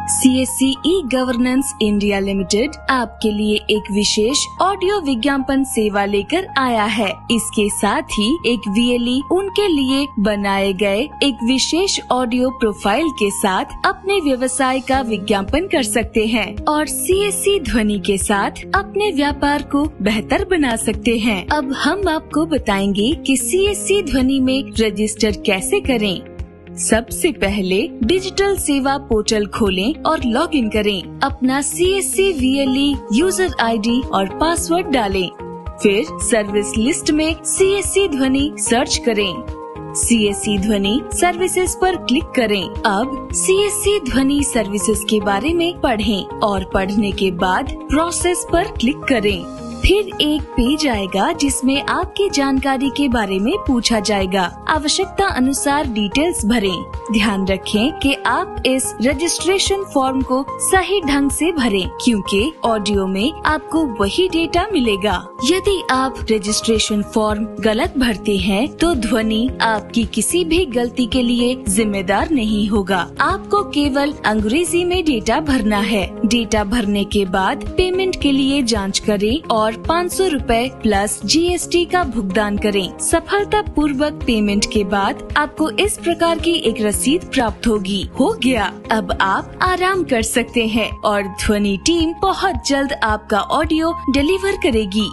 CSC e-governance India limited आपके लिए एक विशेष ऑडियो विज्ञापन सेवा लेकर आया है। इसके साथ ही एक VLE उनके लिए बनाए गए एक विशेष ऑडियो प्रोफाइल के साथ अपने व्यवसाय का विज्ञापन कर सकते हैं और CSC ध्वनि के साथ अपने व्यापार को बेहतर बना सकते हैं। अब हम आपको बताएंगे कि CSC ध्वनि में रजिस्टर कैसे करें। सबसे पहले डिजिटल सेवा पोर्टल खोलें और लॉगिन करें। अपना CSC VLE यूजर ID और पासवर्ड डालें। फिर सर्विस लिस्ट में CSC ध्वनि सर्च करें। CSC ध्वनि सर्विसेज पर क्लिक करें। अब CSC ध्वनि सर्विसेज के बारे में पढ़ें और पढ़ने के बाद प्रोसेस पर क्लिक करें। फिर एक पेज आएगा जिसमें आपकी जानकारी के बारे में पूछा जाएगा। आवश्यकता अनुसार डिटेल्स भरें। ध्यान रखें कि आप इस रजिस्ट्रेशन फॉर्म को सही ढंग से भरें, क्योंकि ऑडियो में आपको वही डेटा मिलेगा। यदि आप रजिस्ट्रेशन फॉर्म गलत भरते हैं तो ध्वनि आपकी किसी भी गलती के लिए जिम्मेदार नहीं होगा। आपको केवल अंग्रेजी में डेटा भरना है। डेटा भरने के बाद पेमेंट के लिए जांच करें और 500 रुपए प्लस GST का भुगतान करें। सफलता पूर्वक पेमेंट के बाद आपको इस प्रकार की एक रसीद प्राप्त होगी। हो गया, अब आप आराम कर सकते हैं और ध्वनि टीम बहुत जल्द आपका ऑडियो डिलीवर करेगी।